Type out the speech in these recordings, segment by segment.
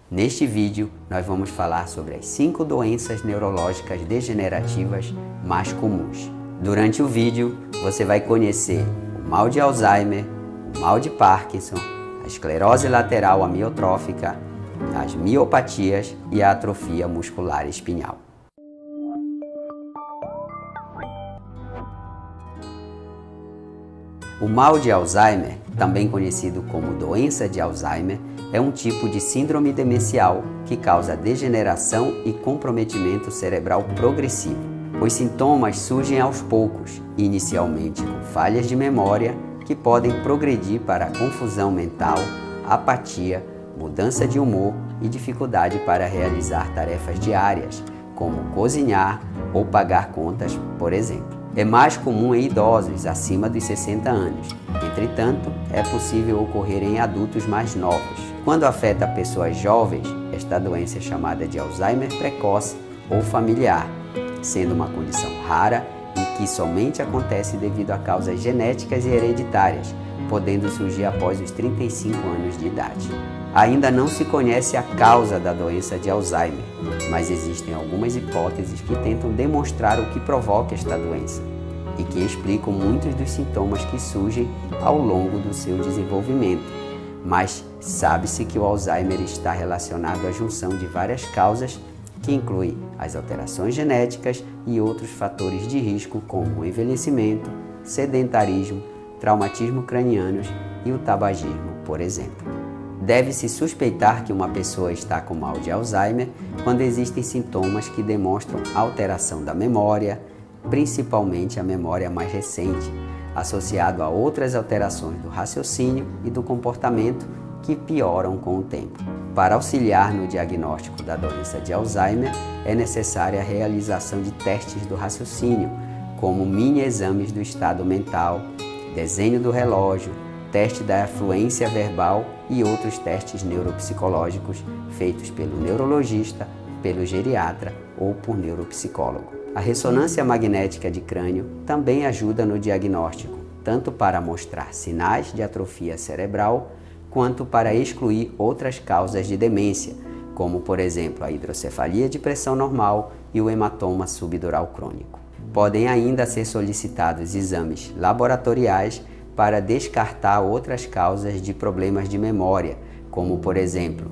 Neste vídeo, nós vamos falar sobre as 5 doenças neurológicas degenerativas mais comuns. Durante o vídeo, você vai conhecer o mal de Alzheimer, o mal de Parkinson, a esclerose lateral amiotrófica, as miopatias e a atrofia muscular espinhal. O mal de Alzheimer, também conhecido como doença de Alzheimer, é um tipo de síndrome demencial que causa degeneração e comprometimento cerebral progressivo. Os sintomas surgem aos poucos, inicialmente com falhas de memória, que podem progredir para confusão mental, apatia, mudança de humor e dificuldade para realizar tarefas diárias, como cozinhar ou pagar contas, por exemplo. É mais comum em idosos acima dos 60 anos. Entretanto, é possível ocorrer em adultos mais novos. Quando afeta pessoas jovens, esta doença é chamada de Alzheimer precoce ou familiar, sendo uma condição rara e que somente acontece devido a causas genéticas e hereditárias, podendo surgir após os 35 anos de idade. Ainda não se conhece a causa da doença de Alzheimer, mas existem algumas hipóteses que tentam demonstrar o que provoca esta doença e que explicam muitos dos sintomas que surgem ao longo do seu desenvolvimento. Mas sabe-se que o Alzheimer está relacionado à junção de várias causas que incluem as alterações genéticas e outros fatores de risco como o envelhecimento, sedentarismo, traumatismo cranianos e o tabagismo, por exemplo. Deve-se suspeitar que uma pessoa está com mal de Alzheimer quando existem sintomas que demonstram alteração da memória, principalmente a memória mais recente, associado a outras alterações do raciocínio e do comportamento que pioram com o tempo. Para auxiliar no diagnóstico da doença de Alzheimer, é necessária a realização de testes do raciocínio, como mini-exames do estado mental, desenho do relógio, teste da afluência verbal e outros testes neuropsicológicos feitos pelo neurologista, pelo geriatra ou por neuropsicólogo. A ressonância magnética de crânio também ajuda no diagnóstico, tanto para mostrar sinais de atrofia cerebral, quanto para excluir outras causas de demência, como por exemplo a hidrocefalia de pressão normal e o hematoma subdural crônico. Podem ainda ser solicitados exames laboratoriais para descartar outras causas de problemas de memória, como por exemplo,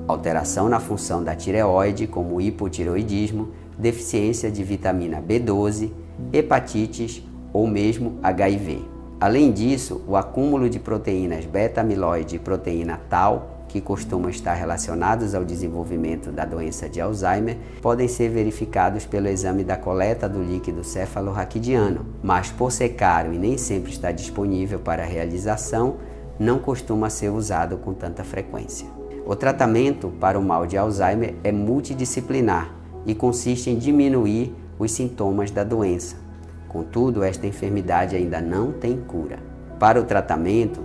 alteração na função da tireoide, como hipotireoidismo, deficiência de vitamina B12, hepatites ou mesmo HIV. Além disso, o acúmulo de proteínas beta-amiloide e proteína tau, que costumam estar relacionados ao desenvolvimento da doença de Alzheimer, podem ser verificados pelo exame da coleta do líquido cefalorraquidiano, mas por ser caro e nem sempre está disponível para a realização, não costuma ser usado com tanta frequência. O tratamento para o mal de Alzheimer é multidisciplinar e consiste em diminuir os sintomas da doença. Contudo, esta enfermidade ainda não tem cura. Para o tratamento,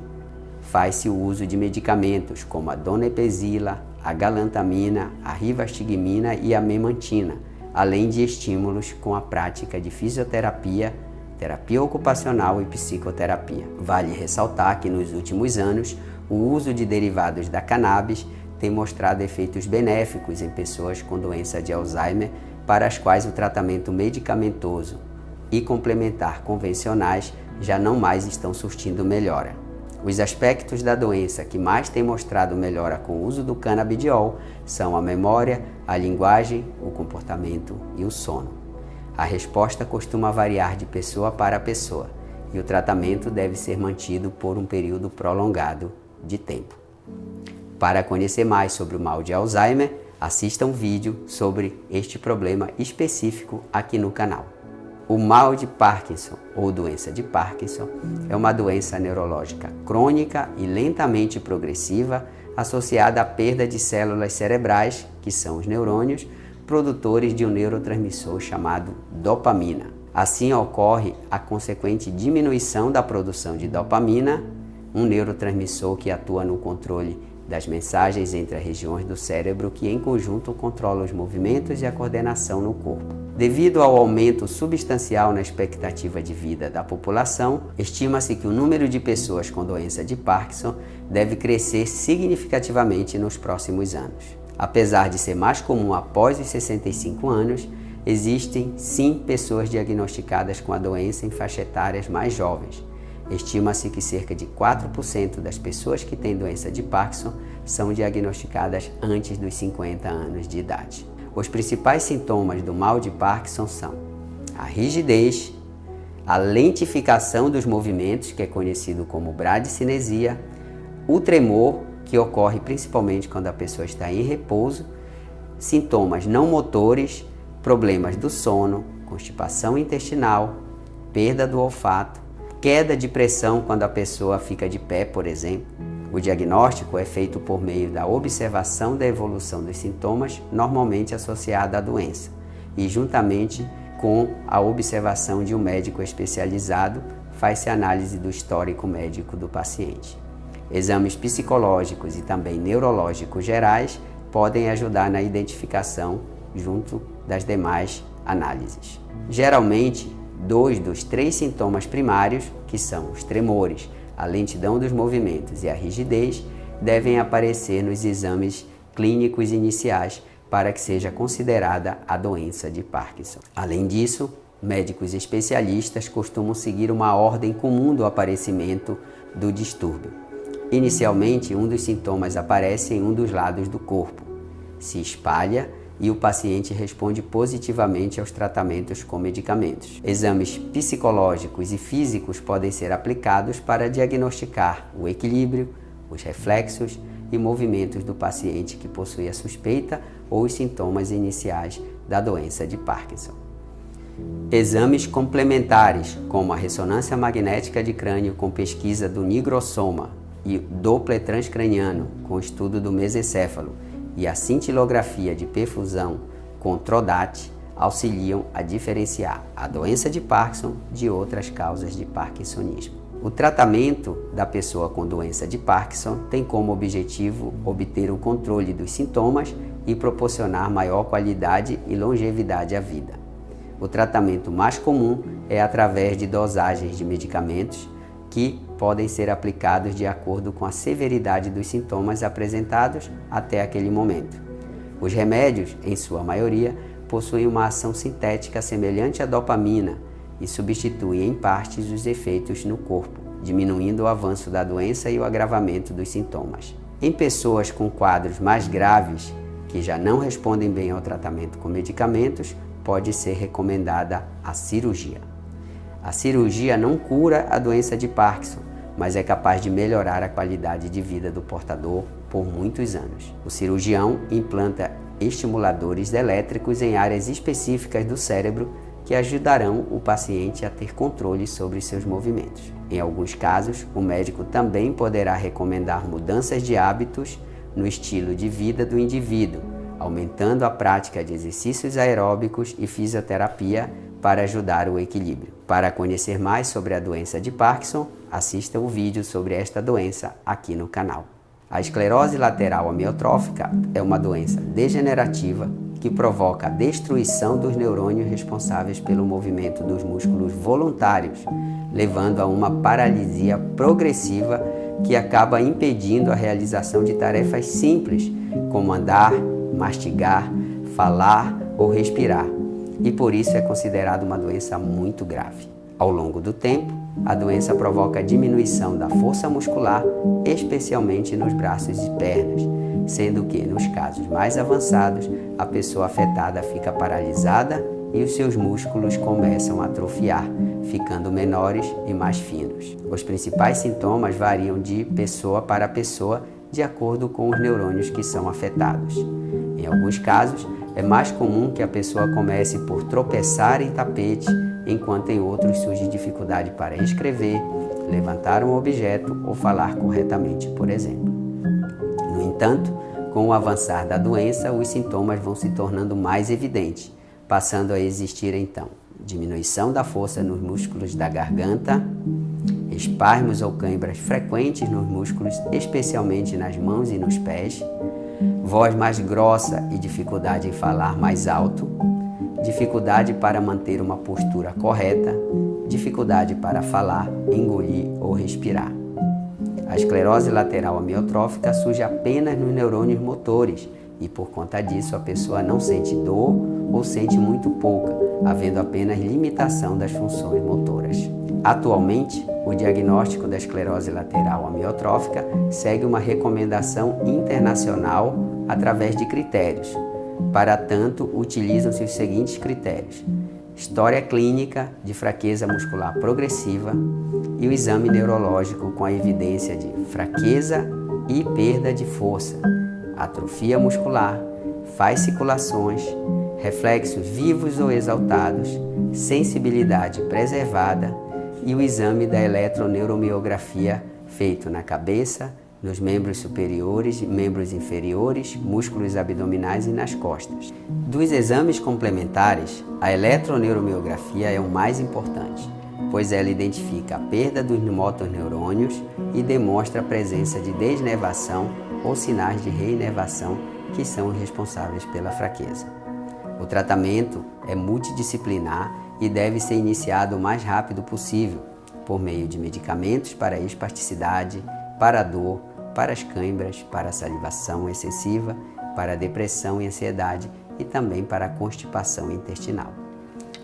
faz-se o uso de medicamentos como a donepezila, a galantamina, a rivastigmina e a memantina, além de estímulos com a prática de fisioterapia, terapia ocupacional e psicoterapia. Vale ressaltar que nos últimos anos, o uso de derivados da cannabis tem mostrado efeitos benéficos em pessoas com doença de Alzheimer, para as quais o tratamento medicamentoso e complementar convencionais já não mais estão surtindo melhora. Os aspectos da doença que mais têm mostrado melhora com o uso do canabidiol são a memória, a linguagem, o comportamento e o sono. A resposta costuma variar de pessoa para pessoa e o tratamento deve ser mantido por um período prolongado de tempo. Para conhecer mais sobre o mal de Alzheimer, assista um vídeo sobre este problema específico aqui no canal. O mal de Parkinson, ou doença de Parkinson, é uma doença neurológica crônica e lentamente progressiva associada à perda de células cerebrais, que são os neurônios, produtores de um neurotransmissor chamado dopamina. Assim ocorre a consequente diminuição da produção de dopamina, um neurotransmissor que atua no controle das mensagens entre as regiões do cérebro que em conjunto controlam os movimentos e a coordenação no corpo. Devido ao aumento substancial na expectativa de vida da população, estima-se que o número de pessoas com doença de Parkinson deve crescer significativamente nos próximos anos. Apesar de ser mais comum após os 65 anos, existem sim pessoas diagnosticadas com a doença em faixas etárias mais jovens. Estima-se que cerca de 4% das pessoas que têm doença de Parkinson são diagnosticadas antes dos 50 anos de idade. Os principais sintomas do mal de Parkinson são a rigidez, a lentificação dos movimentos, que é conhecido como bradicinesia, o tremor, que ocorre principalmente quando a pessoa está em repouso, sintomas não motores, problemas do sono, constipação intestinal, perda do olfato, queda de pressão quando a pessoa fica de pé, por exemplo. O diagnóstico é feito por meio da observação da evolução dos sintomas, normalmente associada à doença, e juntamente com a observação de um médico especializado, faz-se análise do histórico médico do paciente. Exames psicológicos e também neurológicos gerais podem ajudar na identificação junto das demais análises. Geralmente, 2 dos 3 sintomas primários, que são os tremores, a lentidão dos movimentos e a rigidez, devem aparecer nos exames clínicos iniciais para que seja considerada a doença de Parkinson. Além disso, médicos especialistas costumam seguir uma ordem comum do aparecimento do distúrbio. Inicialmente, um dos sintomas aparece em um dos lados do corpo, se espalha e o paciente responde positivamente aos tratamentos com medicamentos. Exames psicológicos e físicos podem ser aplicados para diagnosticar o equilíbrio, os reflexos e movimentos do paciente que possui a suspeita ou os sintomas iniciais da doença de Parkinson. Exames complementares, como a ressonância magnética de crânio com pesquisa do nigrossoma e Doppler transcraniano com estudo do mesencéfalo, e a cintilografia de perfusão com TRODAT auxiliam a diferenciar a doença de Parkinson de outras causas de parkinsonismo. O tratamento da pessoa com doença de Parkinson tem como objetivo obter o controle dos sintomas e proporcionar maior qualidade e longevidade à vida. O tratamento mais comum é através de dosagens de medicamentos que podem ser aplicados de acordo com a severidade dos sintomas apresentados até aquele momento. Os remédios, em sua maioria, possuem uma ação sintética semelhante à dopamina e substituem em partes os efeitos no corpo, diminuindo o avanço da doença e o agravamento dos sintomas. Em pessoas com quadros mais graves, que já não respondem bem ao tratamento com medicamentos, pode ser recomendada a cirurgia. A cirurgia não cura a doença de Parkinson, mas é capaz de melhorar a qualidade de vida do portador por muitos anos. O cirurgião implanta estimuladores elétricos em áreas específicas do cérebro que ajudarão o paciente a ter controle sobre seus movimentos. Em alguns casos, o médico também poderá recomendar mudanças de hábitos no estilo de vida do indivíduo, aumentando a prática de exercícios aeróbicos e fisioterapia para ajudar o equilíbrio. Para conhecer mais sobre a doença de Parkinson, assista o vídeo sobre esta doença aqui no canal. A esclerose lateral amiotrófica é uma doença degenerativa que provoca a destruição dos neurônios responsáveis pelo movimento dos músculos voluntários, levando a uma paralisia progressiva que acaba impedindo a realização de tarefas simples, como andar, mastigar, falar ou respirar, e por isso é considerada uma doença muito grave. Ao longo do tempo, a doença provoca diminuição da força muscular, especialmente nos braços e pernas, sendo que, nos casos mais avançados, a pessoa afetada fica paralisada e os seus músculos começam a atrofiar, ficando menores e mais finos. Os principais sintomas variam de pessoa para pessoa de acordo com os neurônios que são afetados. Em alguns casos, é mais comum que a pessoa comece por tropeçar em tapete, enquanto em outros surge dificuldade para escrever, levantar um objeto ou falar corretamente, por exemplo. No entanto, com o avançar da doença, os sintomas vão se tornando mais evidentes, passando a existir então diminuição da força nos músculos da garganta, espasmos ou câimbras frequentes nos músculos, especialmente nas mãos e nos pés, voz mais grossa e dificuldade em falar mais alto, dificuldade para manter uma postura correta, dificuldade para falar, engolir ou respirar. A esclerose lateral amiotrófica surge apenas nos neurônios motores e, por conta disso, a pessoa não sente dor ou sente muito pouca, havendo apenas limitação das funções motoras. Atualmente, o diagnóstico da esclerose lateral amiotrófica segue uma recomendação internacional através de critérios. Para tanto, utilizam-se os seguintes critérios: história clínica de fraqueza muscular progressiva e o exame neurológico com a evidência de fraqueza e perda de força, atrofia muscular, fasciculações, reflexos vivos ou exaltados, sensibilidade preservada e o exame da eletroneuromiografia feito na cabeça, nos membros superiores, membros inferiores, músculos abdominais e nas costas. Dos exames complementares, a eletroneuromiografia é o mais importante, pois ela identifica a perda dos motoneurônios e demonstra a presença de desnervação ou sinais de reinervação que são os responsáveis pela fraqueza. O tratamento é multidisciplinar e deve ser iniciado o mais rápido possível, por meio de medicamentos para a espasticidade, para a dor, para as câimbras, para a salivação excessiva, para a depressão e ansiedade e também para a constipação intestinal.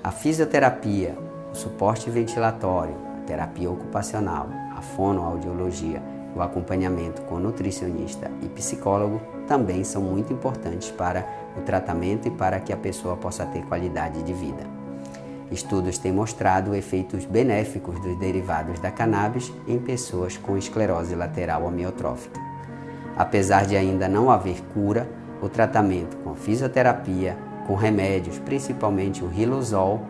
A fisioterapia, o suporte ventilatório, a terapia ocupacional, a fonoaudiologia, o acompanhamento com nutricionista e psicólogo também são muito importantes para o tratamento e para que a pessoa possa ter qualidade de vida. Estudos têm mostrado efeitos benéficos dos derivados da cannabis em pessoas com esclerose lateral amiotrófica. Apesar de ainda não haver cura, o tratamento com fisioterapia, com remédios, principalmente o riluzol,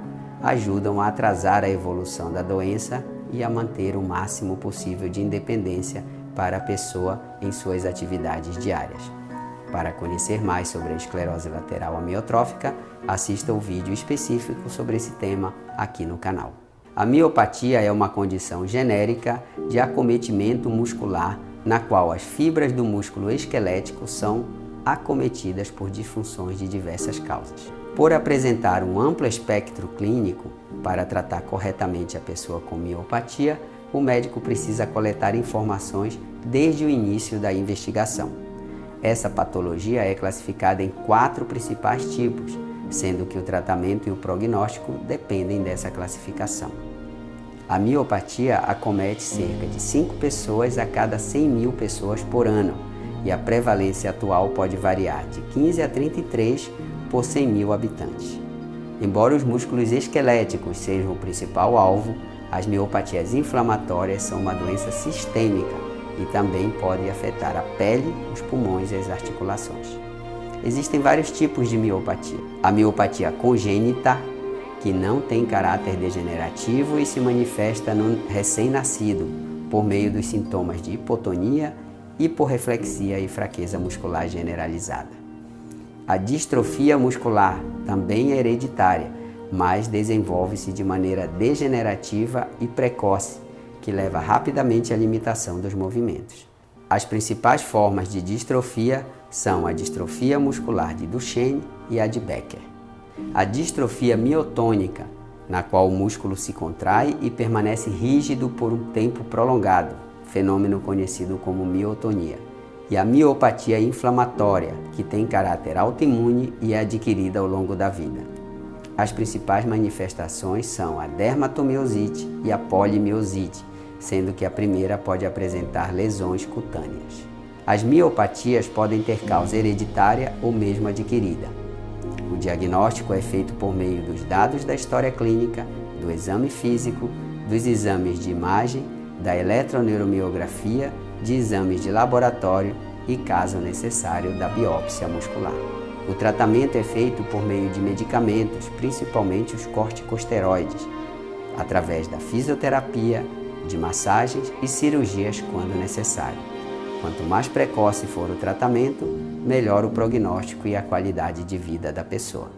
ajudam a atrasar a evolução da doença e a manter o máximo possível de independência para a pessoa em suas atividades diárias. Para conhecer mais sobre a esclerose lateral amiotrófica, assista o vídeo específico sobre esse tema aqui no canal. A miopatia é uma condição genérica de acometimento muscular na qual as fibras do músculo esquelético são acometidas por disfunções de diversas causas. Por apresentar um amplo espectro clínico para tratar corretamente a pessoa com miopatia, o médico precisa coletar informações desde o início da investigação. Essa patologia é classificada em 4 principais tipos, sendo que o tratamento e o prognóstico dependem dessa classificação. A miopatia acomete cerca de 5 pessoas a cada 100.000 pessoas por ano, e a prevalência atual pode variar de 15 a 33 por 100.000 habitantes. Embora os músculos esqueléticos sejam o principal alvo, as miopatias inflamatórias são uma doença sistêmica e também podem afetar a pele, os pulmões e as articulações. Existem vários tipos de miopatia. A miopatia congênita, que não tem caráter degenerativo e se manifesta no recém-nascido por meio dos sintomas de hipotonia, hiporreflexia e fraqueza muscular generalizada. A distrofia muscular também é hereditária, mas desenvolve-se de maneira degenerativa e precoce, que leva rapidamente à limitação dos movimentos. As principais formas de distrofia são a distrofia muscular de Duchenne e a de Becker. A distrofia miotônica, na qual o músculo se contrai e permanece rígido por um tempo prolongado, fenômeno conhecido como miotonia. E a miopatia inflamatória, que tem caráter autoimune e é adquirida ao longo da vida. As principais manifestações são a dermatomiosite e a polimiosite, sendo que a primeira pode apresentar lesões cutâneas. As miopatias podem ter causa hereditária ou mesmo adquirida. O diagnóstico é feito por meio dos dados da história clínica, do exame físico, dos exames de imagem, da eletroneuromiografia, de exames de laboratório e, caso necessário, da biópsia muscular. O tratamento é feito por meio de medicamentos, principalmente os corticosteroides, através da fisioterapia, de massagens e cirurgias quando necessário. Quanto mais precoce for o tratamento, melhor o prognóstico e a qualidade de vida da pessoa.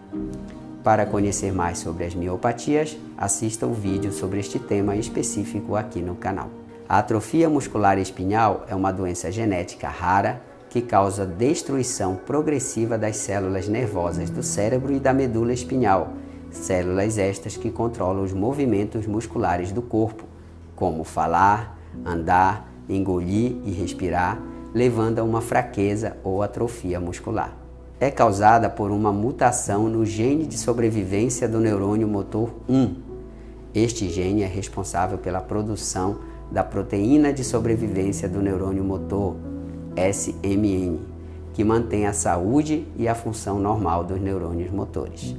Para conhecer mais sobre as miopatias, assista o vídeo sobre este tema específico aqui no canal. A atrofia muscular espinhal é uma doença genética rara que causa destruição progressiva das células nervosas do cérebro e da medula espinhal, células estas que controlam os movimentos musculares do corpo, como falar, andar, engolir e respirar, levando a uma fraqueza ou atrofia muscular. É causada por uma mutação no gene de sobrevivência do neurônio motor 1. Este gene é responsável pela produção da proteína de sobrevivência do neurônio motor, SMN, que mantém a saúde e a função normal dos neurônios motores.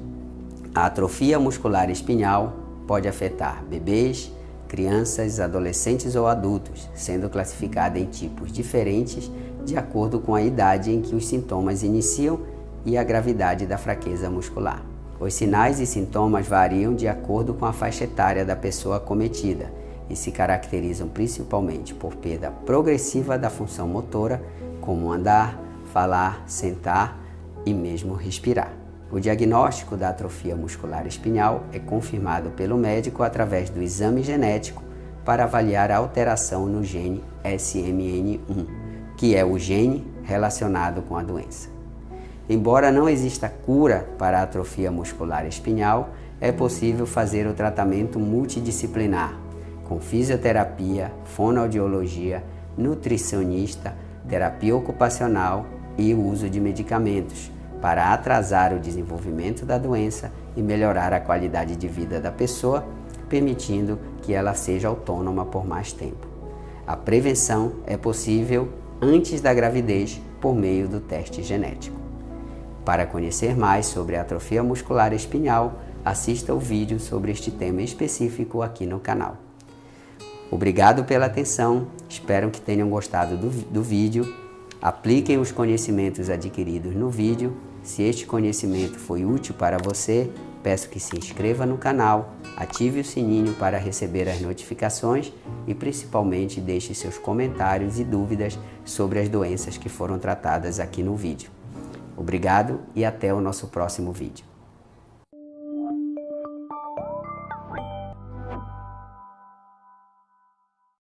A atrofia muscular espinhal pode afetar bebês, crianças, adolescentes ou adultos, sendo classificada em tipos diferentes de acordo com a idade em que os sintomas iniciam e a gravidade da fraqueza muscular. Os sinais e sintomas variam de acordo com a faixa etária da pessoa acometida e se caracterizam principalmente por perda progressiva da função motora, como andar, falar, sentar e mesmo respirar. O diagnóstico da atrofia muscular espinhal é confirmado pelo médico através do exame genético para avaliar a alteração no gene SMN1, que é o gene relacionado com a doença. Embora não exista cura para a atrofia muscular espinhal, é possível fazer o tratamento multidisciplinar, com fisioterapia, fonoaudiologia, nutricionista, terapia ocupacional e o uso de medicamentos, para atrasar o desenvolvimento da doença e melhorar a qualidade de vida da pessoa, permitindo que ela seja autônoma por mais tempo. A prevenção é possível antes da gravidez por meio do teste genético. Para conhecer mais sobre a atrofia muscular espinhal, assista o vídeo sobre este tema específico aqui no canal. Obrigado pela atenção, espero que tenham gostado do vídeo. Apliquem os conhecimentos adquiridos no vídeo. Se este conhecimento foi útil para você, peço que se inscreva no canal, ative o sininho para receber as notificações e principalmente deixe seus comentários e dúvidas sobre as doenças que foram tratadas aqui no vídeo. Obrigado e até o nosso próximo vídeo.